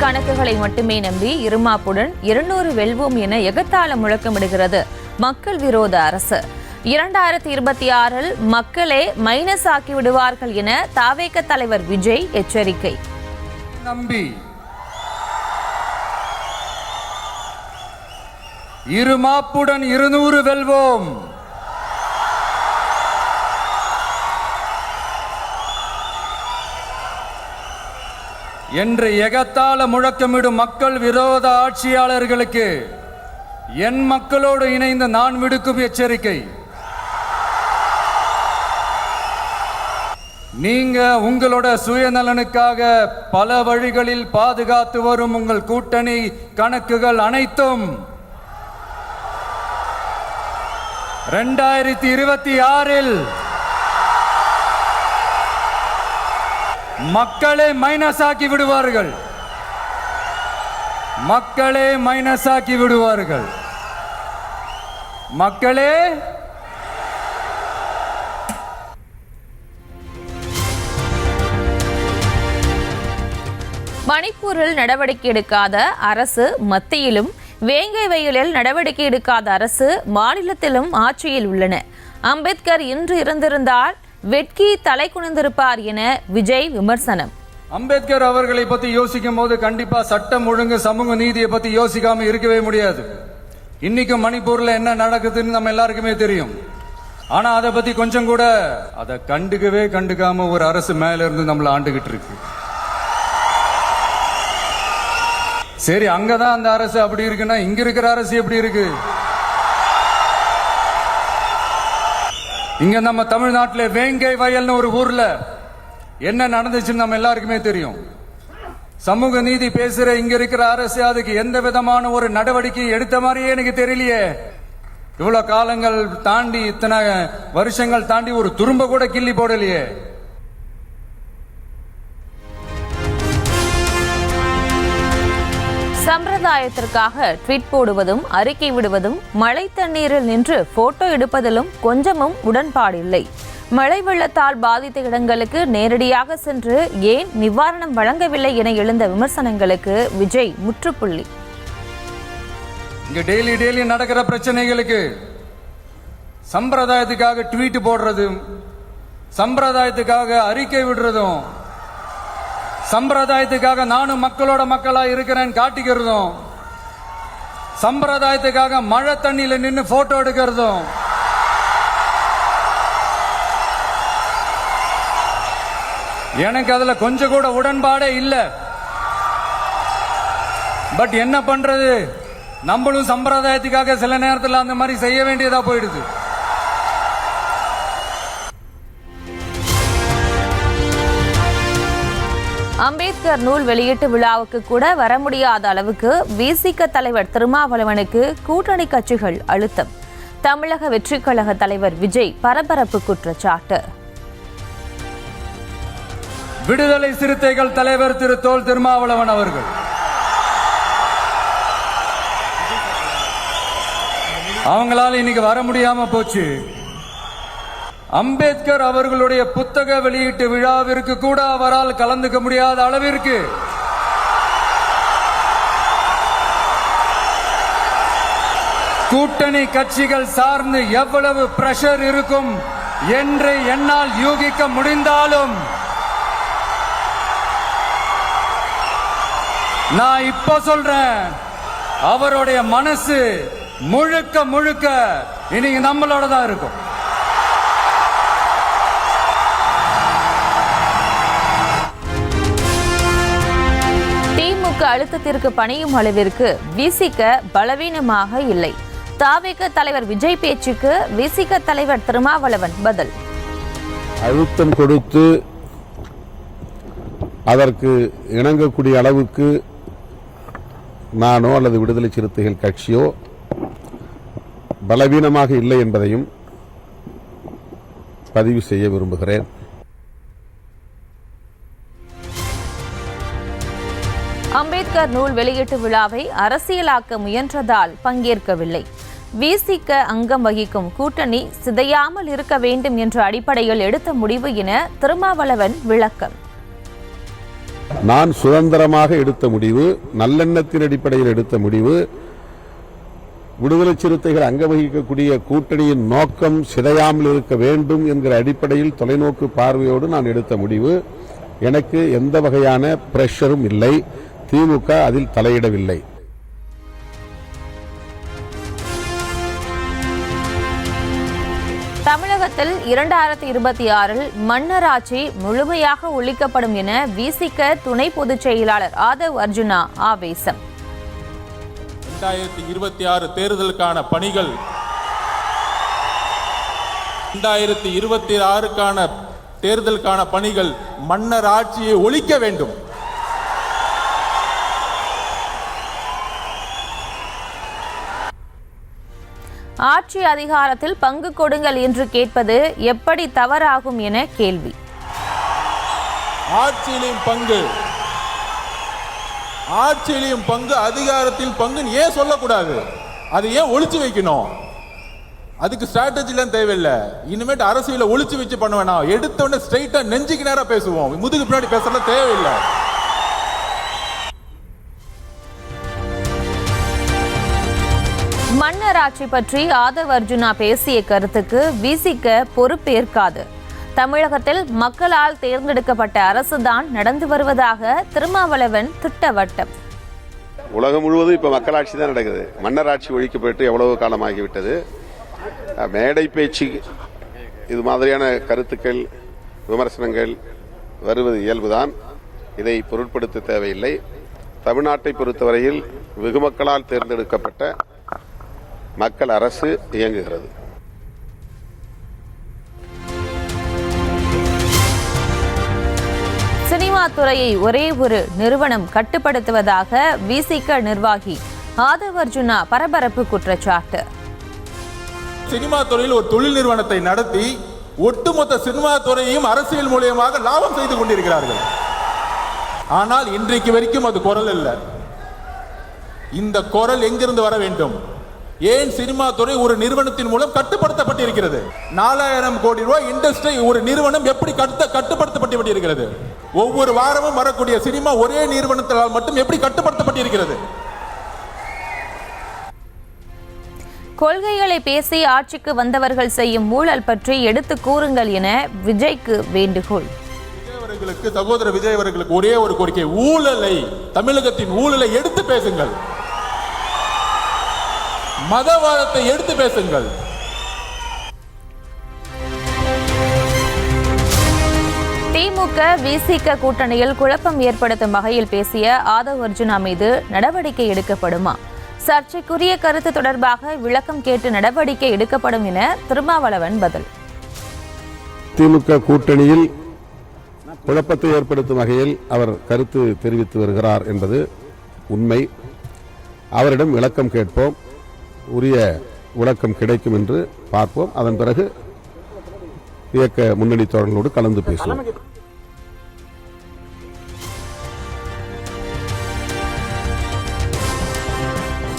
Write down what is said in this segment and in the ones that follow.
கணக்குகளை மட்டுமே நம்பி இருமாப்புடன் 200 வெல்வோம் என எகத்தாள முழக்கமிடுகிறது மக்கள் விரோத அரசு. 2026 மக்களே மைனஸ் ஆக்கி விடுவார்கள் என தாவேக தலைவர் விஜய் எச்சரிக்கை. நம்பி இருமாப்புடன் 200 வெல்வோம். என்று எகத்தாள முழக்கமிடும் மக்கள் விரோத ஆட்சியாளர்களுக்கு என் மக்களோடு இணைந்து நான் விடுக்கும் எச்சரிக்கை. நீங்க உங்களோட சுயநலனுக்காக பல வழிகளில் பாதுகாத்து வரும் உங்கள் கூட்டணி கணக்குகள் அனைத்தும் 2026 மக்களே மைனஸ் ஆக்கி விடுவார்கள். மக்களே மைனஸ் ஆக்கி விடுவார்கள். மக்களே மணிப்பூரில் நடவடிக்கை எடுக்காத அரசு மத்தியிலும், வேங்கை வயலில் நடவடிக்கை எடுக்காத அரசு மாநிலத்திலும் ஆட்சியில் உள்ளன. அம்பேத்கர் இன்று இருந்திருந்தால் வெட்கி தலை குனிந்திருப்பார் என விஜய் விமர்சனம். அம்பேத்கர் அவர்களை பத்தி யோசிக்கும் போது கண்டிப்பா சட்டம் ஒழுங்கு சமூக நீதியை பத்தி யோசிக்காம இருக்கவே முடியாது. இன்னைக்கு மணிப்பூர்ல என்ன நடக்குதுன்னு நம்ம எல்லாருக்குமே தெரியும். ஆனா அதை பத்தி கொஞ்சம் கூட அதை கண்டுக்காம ஒரு அரசு மேல இருந்து நம்மள ஆண்டுகிட்டு இருக்கு. சரி, அங்கதான் அந்த அரசு அப்படி இருக்குன்னா இங்க இருக்கிற அரசு எப்படி இருக்கு? இங்க நம்ம தமிழ்நாட்டில் வேங்கை வயல்னு ஒரு ஊர்ல என்ன நடந்துச்சுன்னு நம்ம எல்லாருக்குமே தெரியும். சமூக நீதி பேசுற இங்க இருக்கிற அரசு அதுக்கு எந்த விதமான ஒரு நடவடிக்கை எடுத்த மாதிரியே எனக்கு தெரியலையே. இவ்வளவு காலங்கள் தாண்டி, இத்தனை வருஷங்கள் தாண்டி ஒரு துரும்ப கூட கிள்ளி போடலையே. சம்பிரதாயத்திற்காக ட்வீட் போடுவதும், அறிக்கை விடுவதும், மழை தண்ணீரில் நின்று போட்டோ எடுப்பதிலும் கொஞ்சமும் உடன்பாடில்லை. மழை வெள்ளத்தால் பாதித்த இடங்களுக்கு நேரடியாக சென்று ஏன் நிவாரணம் வழங்கவில்லை என எழுந்த விமர்சனங்களுக்கு விஜய் முற்றுப்புள்ளி. இங்க டெய்லி நடக்கிற பிரச்சனைகளுக்கு சம்பிரதாயத்துக்காக ட்வீட் போடுறதும், சம்பிரதாயத்துக்காக அறிக்கை விடுறதும், சம்பிரதாயத்துக்காக நானும் மக்களோட மக்களா இருக்கிறேன் காட்டிக்கிறதும், சம்பிரதாயத்துக்காக மழை தண்ணியில நின்று போட்டோ எடுக்கிறதும், எனக்கு அதுல கொஞ்சம் கூட உடன்பாடே இல்லை. பட் என்ன பண்றது, நம்மளும் சம்பிரதாயத்துக்காக சில நேரத்தில் அந்த மாதிரி செய்ய வேண்டியதா போயிடுது. அம்பேத்கர் நூல் வெளியீட்டு விழாவுக்கு கூட வர முடியாத அளவுக்கு விசிக தலைவர் திருமாவளவனுக்கு கூட்டணி கட்சிகள் அழுத்தம். தமிழக வெற்றிக் கழக தலைவர் விஜய் பரபரப்பு குற்றச்சாட்டு. விடுதலை சிறுத்தைகள் தலைவர் திரு தோல் திருமாவளவன் அவர்கள் அவங்களால இன்னைக்கு வர முடியாம போச்சு. அம்பேத்கர் அவர்களுடைய புத்தக வெளியீட்டு விழாவிற்கு கூட அவரால் கலந்துக்க முடியாத அளவிற்கு கூட்டணி கட்சிகள் சார்ந்து எவ்வளவு பிரஷர் இருக்கும் என்று என்னால் யூகிக்க முடிந்தாலும் நான் இப்ப சொல்றேன், அவருடைய மனசு முழுக்க இன்னைக்கு நம்மளோட தான் இருக்கும். திமுக அழுத்தத்திற்கு பணியும் அளவிற்கு விசிக பலவீனமாக இல்லை. தாவேக தலைவர் விஜய் பேச்சுக்கு விசிக தலைவர் திருமாவளவன் பதில். அழுத்தம் கொடுத்து அதற்கு இணங்கக்கூடிய அளவுக்கு நானோ அல்லது விடுதலை சிறுத்தைகள் கட்சியோ பலவீனமாக இல்லை என்பதையும் பதிவு செய்ய விரும்புகிறேன். அம்பேத்கர் நூல் வெளியீட்டு விழாவை அரசியலாக்க முயன்றதால் பங்கேற்கவில்லை. விசிக அங்கம் வகிக்கும் கூட்டணி சிதையாமல் இருக்க வேண்டும் என்ற அடிப்படையில் எடுத்த முடிவு என திருமாவளவன் விளக்கம். நான் சுதந்திரமாக எடுத்த முடிவு, நல்லெண்ணத்தின் அடிப்படையில் எடுத்த முடிவு, விடுதலை சிறுத்தைகள் அங்க வகிக்கக்கூடிய கூட்டணியின் நோக்கம் சிதையாமல் இருக்க வேண்டும் என்கிற அடிப்படையில் தொலைநோக்கு பார்வையோடு நான் எடுத்த முடிவு. எனக்கு எந்த வகையான பிரஷரும் இல்லை. திமுக அதில் தலையிடவில்லை. தமிழகத்தில் 2026 மன்னராட்சி முழுமையாக ஒழிக்கப்படும் என விசிக துணை பொதுச் செயலாளர் ஆதவ் அர்ஜுனா ஆவேசம். 2026 தேர்தலுக்கான பணிகள் 2026க்கான தேர்தலுக்கான பணிகள் மன்னர் ஆட்சியை ஒழிக்க வேண்டும். ஆட்சி அதிகாரத்தில் பங்கு கொடுங்கள் என்று கேட்பது எப்படி தவறாகும் என கேள்வி. ஆட்சியிலும் பங்கு அதிகாரத்தில் பங்கு ஏன் சொல்லக்கூடாது? அது ஏன் ஒளிச்சு வைக்கணும்? அதுக்கு ஸ்ட்ராட்டஜிலாம் தேவையில்லை. இனிமேட்டு அரசியல ஒளிச்சு வச்சு பண்ண வேணாம். எடுத்த உடனே ஸ்ட்ரைட்டா நெஞ்சுக்கு நேரா பேசுவோம். முதுகு பின்னாடி பேசலாம் தேவையில்லை. மன்னராட்சி பற்றி ஆதவ் அர்ஜுனா பேசிய கருத்துக்கு விசிக பொறுப்பேற்காது. தமிழகத்தில் மக்களால் தேர்ந்தெடுக்கப்பட்ட அரசுதான் நடந்து வருவதாக திருமாவளவன் திட்டவட்டம். உலகம் முழுவதும் இப்ப மக்களாட்சி தான் நடக்குது. மன்னராட்சி ஒழிக்கப்பட்டு எவ்வளவு காலமாகிவிட்டது. மேடை பேச்சு இது மாதிரியான கருத்துக்கள், விமர்சனங்கள் வருவது இயல்புதான். இதை பொருட்படுத்த தேவையில்லை. தமிழ்நாட்டை பொறுத்தவரையில் வெகுமக்களால் தேர்ந்தெடுக்கப்பட்ட மக்கள் அரசு இயங்குகிறது. சினிமா துறையை ஒரே ஒரு நிறுவனம் கட்டுப்படுத்துவதாக விசிக நிர்வாகி ஆதவ் அர்ஜுனா பரபரப்பு குற்றச்சாட்டு. சினிமா துறையில் ஒரு தொழில் நிறுவனத்தை நடத்தி ஒட்டுமொத்த சினிமா துறையையும் அரசியல் மூலமாக லாபம் செய்து கொண்டிருக்கிறார்கள். ஆனால் இன்றைக்கு வரைக்கும் அது குரல் இல்லை. இந்த குரல் எங்கிருந்து வர வேண்டும்? ஏன் சினிமா துறை ஒரு நிறுவனத்தின் மூலம் கட்டுப்படுத்தப்பட்டிருக்கிறது? 4000 கோடி ரூபாய் இண்டஸ்ட்ரி ஒரு நிறுவனம் எப்படி கட்டுப்படுத்தப்பட்டிருக்கிறது? ஒவ்வொரு வாரமும் வரக்கூடிய சினிமா ஒரே நிறுவனத்தால் மட்டும் எப்படி கட்டுப்படுத்தப்பட்டிருக்கிறது? கொள்கைகளை பேசி ஆட்சிக்கு வந்தவர்கள் செய்யும் ஊழல் பற்றி எடுத்து கூறுங்கள் என விஜய்க்கு வேண்டுகோள். சகோதர விஜய் அவர்களுக்கு ஒரே ஒரு கோரிக்கை, ஊழலை, தமிழகத்தின் ஊழலை எடுத்து பேசுங்கள். மதவாதத்தை எடுத்து பேசுங்கள். திமுக விசிக கூட்டணியில் குழப்பம் ஏற்படுத்தும் வகையில் பேசிய ஆதவ் அர்ஜுனா மீது நடவடிக்கை எடுக்கப்படுமா? சர்ச்சைக்குரிய கருத்து தொடர்பாக விளக்கம் கேட்டு நடவடிக்கை எடுக்கப்படும் என திருமாவளவன் பதில். திமுக கூட்டணியில் குழப்பத்தை ஏற்படுத்தும் வகையில் அவர் கருத்து தெரிவித்து வருகிறார் என்பது உண்மை. அவரிடம் விளக்கம் கேட்போம். உரிய விளக்கம் கிடைக்கும் என்று பார்ப்போம். அதன் பிறகு இயக்க முன்னணி தோழர்களோடு கலந்து பேசுவோம்.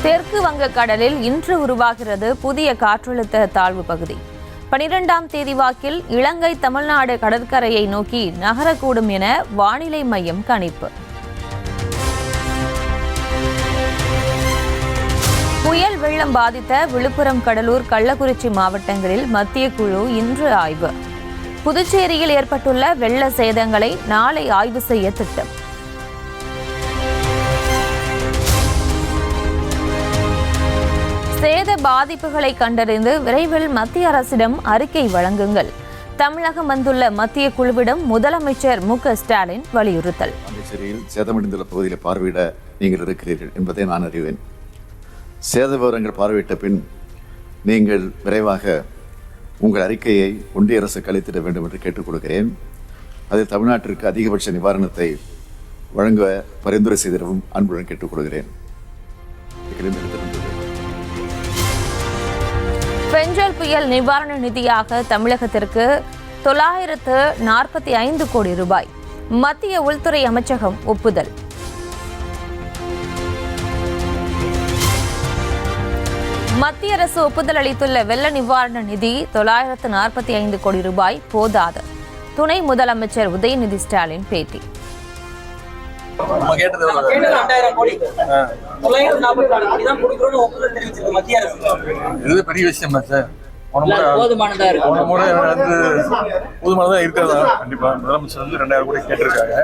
தெற்கு வங்கக்கடலில் இன்று உருவாகிறது புதிய காற்றழுத்த தாழ்வு பகுதி. 12ஆம் தேதி வாக்கில் இலங்கை தமிழ்நாடு கடற்கரையை நோக்கி நகரக்கூடும் என வானிலை மையம் கணிப்பு. புயல் வெள்ளம் பாதித்த விழுப்புரம், கடலூர், கள்ளக்குறிச்சி மாவட்டங்களில் மத்திய குழு இன்று ஆய்வு. புதுச்சேரியில் ஏற்பட்டுள்ள வெள்ள சேதங்களை நாளை ஆய்வு செய்ய திட்டம். சேத பாதிப்புகளை கண்டறிந்து விரைவில் மத்திய அரசிடம் அறிக்கை வழங்குங்கள். தமிழகம் வந்துள்ள மத்திய குழுவிடம் முதலமைச்சர் மு.க.ஸ்டாலின் வலியுறுத்தல். பாண்டிச்சேரியில் சேதமடைந்துள்ள பகுதியில் பார்வையிட நீங்கள் இருக்கிறீர்கள் என்பதை நான் அறிவேன். சேத விவரங்கள் பார்வையிட்ட பின் நீங்கள் விரைவாக உங்கள் அறிக்கையை ஒன்றிய அரசுக்கு அளித்திட வேண்டும் என்று கேட்டுக் கொடுக்கிறேன். அதில் தமிழ்நாட்டிற்கு அதிகபட்ச நிவாரணத்தை வழங்க பரிந்துரை செய்திடவும் அன்புடன் கேட்டுக் கொடுக்கிறேன். பெஞ்சல் புயல் நிவாரண நிதியாக தமிழகத்திற்கு 945 கோடி ரூபாய் மத்திய உள்துறை அமைச்சகம் ஒப்புதல். மத்திய அரசு ஒப்புதல் அளித்துள்ள வெள்ள நிவாரண நிதி 945 கோடி ரூபாய் போதாது. துணை முதலமைச்சர் உதயநிதி ஸ்டாலின் பேட்டி. நம்ம கேட்டது 2000 கோடி 944 கோடி தான் கொடுக்கறோம்னு ஒப்புதல் தெரிவிச்சது மத்திய அரசு. இது பெரிய விஷயம் சார். போதுமானதா இருக்கு. போன முறை வந்து போதுமானதா இருக்கிறதா கண்டிப்பா முதலமைச்சர் வந்து 2000 கோடி கேட்டிருக்காங்க.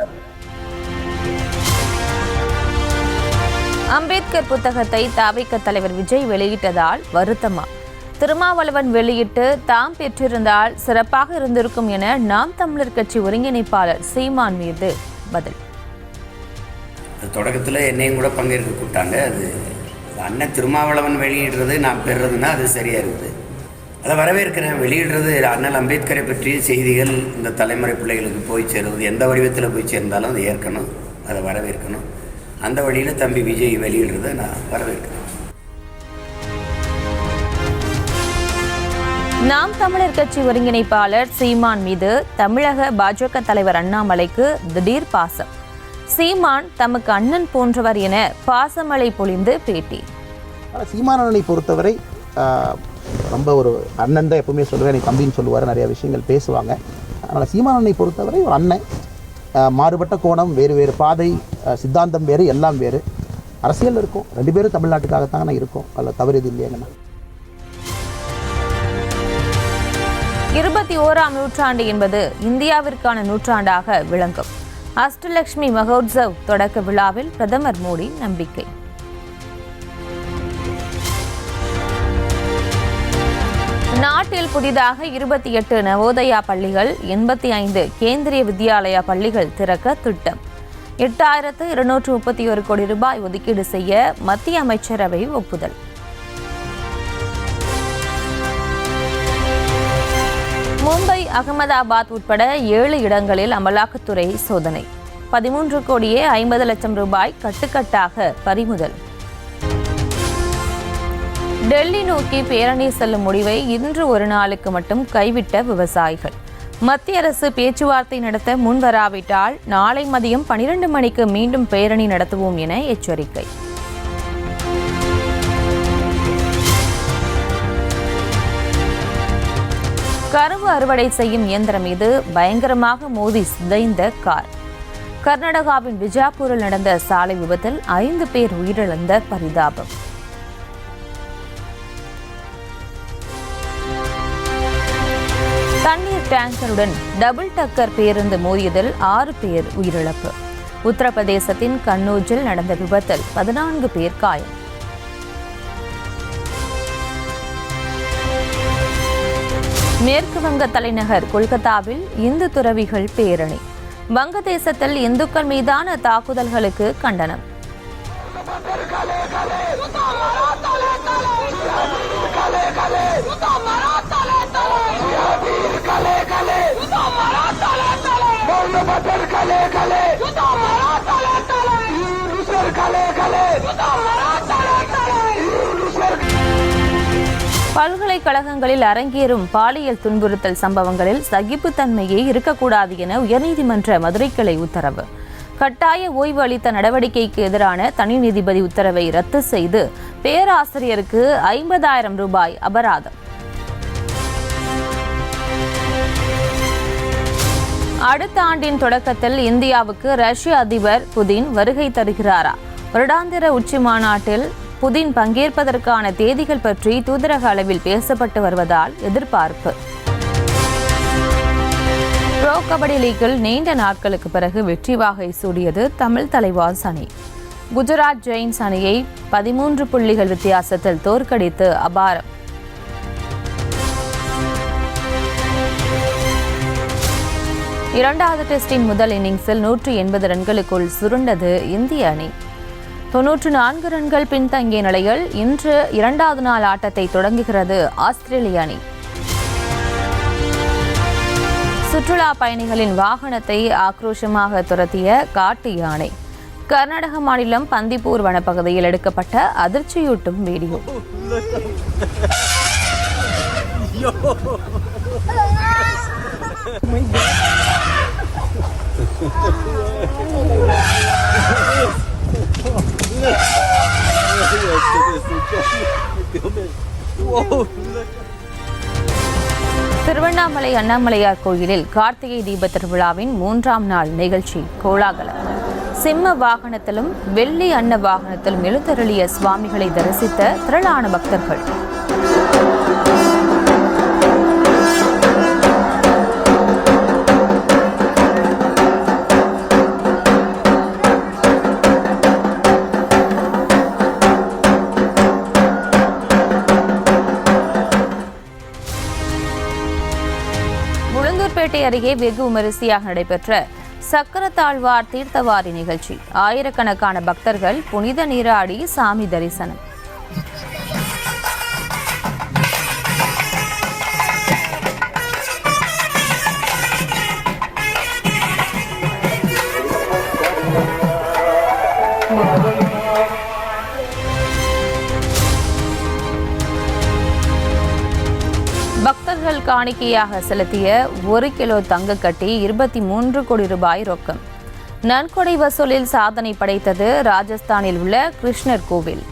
அம்பேத்கர் புத்தகத்தை தவிக தலைவர் விஜய் வெளியிட்டதால் வருத்தமா? திருமாவளவன் வெளியிட்டு தாம் பெற்றிருந்தால் சிறப்பாக இருந்திருக்கும் என நாம் தமிழர் கட்சி ஒருங்கிணைப்பாளர் சீமான் மீது பதில். தொடக்கத்தில் என்னையும் கூட பங்கேற்க கூப்பிட்டாங்க. அது அண்ணன் திருமாவளவன் வெளியிடுறது நான் பெறுறதுன்னா அது சரியாக இருக்குது. அதை வரவேற்கிறேன். வெளியிடுறது அண்ணல் அம்பேத்கரை பற்றிய செய்திகள் இந்த தலைமுறை பிள்ளைகளுக்கு போய் சேருவது எந்த வடிவத்தில் போய் சேர்ந்தாலும் அதை ஏற்கணும், அதை வரவேற்கணும். அந்த வழியில் தம்பி விஜய் வெளியிடுறதை நான் வரவேற்கிறேன். நாம் தமிழர் கட்சி ஒருங்கிணைப்பாளர் சீமான் மீது தமிழக பாஜக தலைவர் அண்ணாமலைக்கு திடீர் பாசம். சீமான் தமக்கு அண்ணன் போன்றவர் என பாசமழை பொழிந்து பேட்டி. சீமானனை பொறுத்தவரை ரொம்ப ஒரு அண்ணன் தான் எப்பவுமே சொல்லுவேன், எனக்கு தம்பின்னு சொல்லுவார், நிறைய விஷயங்கள் பேசுவாங்க. அதனால் சீமானனை பொறுத்தவரை ஒரு அண்ணன், மாறுபட்ட கோணம், வேறு வேறு பாதை, சித்தாந்தம் வேறு, எல்லாம் வேறு. அரசியல் இருக்கும், 2 பேரும் தமிழ்நாட்டுக்காகத்தானே இருக்கும், அதில் தவறு இது இல்லையாங்கண்ணா. 21ஆம் நூற்றாண்டு என்பது இந்தியாவிற்கான நூற்றாண்டாக விளங்கும். அஷ்டலட்சுமி மகோத்சவ் தொடக்க விழாவில் பிரதமர் மோடி நம்பிக்கை. நாட்டில் புதிதாக 28 நவோதயா பள்ளிகள், 85 கேந்திரிய வித்யாலயா பள்ளிகள் திறக்க திட்டம். 8231 கோடி ரூபாய் ஒதுக்கீடு செய்ய மத்திய அமைச்சரவை ஒப்புதல். மும்பை, அகமதாபாத் உட்பட 7 இடங்களில் அமலாக்கத்துறை சோதனை. 13 கோடியே 50 லட்சம் ரூபாய் கட்டுக்கட்டாக பறிமுதல். டெல்லி நோக்கி பேரணி செல்லும் முடிவை இன்று ஒரு நாளுக்கு மட்டும் கைவிட்ட விவசாயிகள். மத்திய அரசு பேச்சுவார்த்தை நடத்த முன்வராவிட்டால் நாளை மதியம் 12 மணிக்கு மீண்டும் பேரணி நடத்துவோம் என எச்சரிக்கை. கரும்பு அறுவடை செய்யும் இயந்திரம் மீது பயங்கரமாக மோதி சிதைந்த கார். கர்நாடகாவின் பிஜாப்பூரில் நடந்த சாலை விபத்தில் 5 பேர் உயிரிழந்த பரிதாபம். தண்ணீர் டேங்கருடன் டபுள் டக்கர் பேருந்து மோதியதில் 6 பேர் உயிரிழப்பு. உத்தரப்பிரதேசத்தின் கன்னோஜில் நடந்த விபத்தில் 14 பேர் காயம். மேற்கு வங்க தலைநகர் கொல்கத்தாவில் இந்து துறவிகள் பேரணி. வங்கதேசத்தில் இந்துக்கள் மீதான தாக்குதல்களுக்கு கண்டனம். பல்கலைக்கழகங்களில் அரங்கேறும் பாலியல் துன்புறுத்தல் சம்பவங்களில் சகிப்புத்தன்மையே இருக்கக்கூடாது என உயர்நீதிமன்ற மதுரை கிளை உத்தரவு. கட்டாய ஓய்வு அளித்த நடவடிக்கைக்கு எதிரான தனி நீதிபதி உத்தரவை ரத்து செய்து பேராசிரியருக்கு 50,000 ரூபாய் அபராதம். அடுத்த ஆண்டின் தொடக்கத்தில் இந்தியாவுக்கு ரஷ்ய அதிபர் புதின் வருகை தருகிறாரா? வருடாந்திர உச்சி மாநாட்டில் புதின் பங்கேற்பதற்கான தேதிகள் பற்றி தூதரக அளவில் பேசப்பட்டு வருவதால் எதிர்பார்ப்பு. ப்ரோ கபடி லீக்கில் நீண்ட நாட்களுக்கு பிறகு வெற்றி வாகை சூடியது தமிழ் தலைவாஸ் அணி. குஜராத் ஜெயின்ஸ் அணியை 13 புள்ளிகள் வித்தியாசத்தில் தோற்கடித்து அபாரம். இரண்டாவது டெஸ்டின் முதல் இன்னிங்ஸில் 180 ரன்களுக்குள் சுருண்டது இந்திய அணி. 94 ரன்கள் பின்தங்கிய நிலையில் இன்று 2வது நாள் ஆட்டத்தை தொடங்குகிறது ஆஸ்திரேலிய அணி. சுற்றுலா பயணிகளின் வாகனத்தை ஆக்ரோஷமாக துரத்திய காட்டு யானை. கர்நாடக மாநிலம் பந்திப்பூர் வனப்பகுதியில் எடுக்கப்பட்ட அதிர்ச்சியூட்டும் வீடியோ. திருவண்ணாமலை அண்ணாமலையார் கோயிலில் கார்த்திகை தீப திருவிழாவின் 3ஆம் நாள் நிகழ்ச்சி கோலாகலம். சிம்ம வாகனத்திலும் வெள்ளி அன்ன வாகனத்திலும் எழுந்தருளிய சுவாமிகளை தரிசித்த திரளான பக்தர்கள். உளுந்தூர்பேட்டை அருகே வெகு விமரிசையாக நடைபெற்ற சக்கரத்தாழ்வார் தீர்த்தவாரி நிகழ்ச்சி. ஆயிரக்கணக்கான பக்தர்கள் புனித நீராடி சாமி தரிசனம். பக்தர்கள் காணிக்கையாக செலுத்திய 1 கிலோ தங்க கட்டி 23 கோடி ரூபாய் ரொக்கம். நன்கொடை வசூலில் சாதனை படைத்தது ராஜஸ்தானில் உள்ள கிருஷ்ணர் கோவில்.